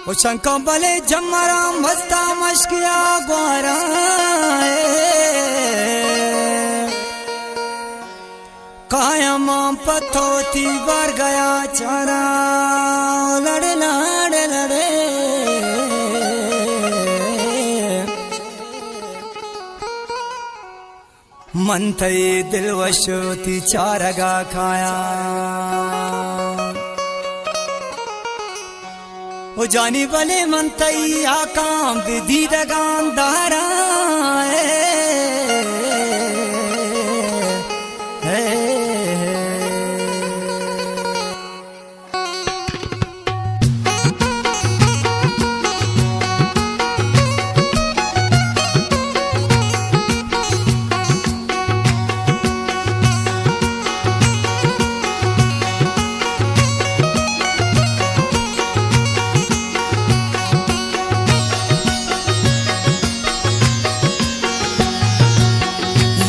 ओ शंका बले जमरा मस्ता मशकिया ग्वारा कायम पथोती बर गया चारा लड़े लड़े लड़े मन थई दिल वशोती चारगा खाया ओ जानी बले मन तई आकाम विधि दगान दारा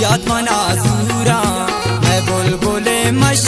याद मना जूरा मैं बुलबुले मश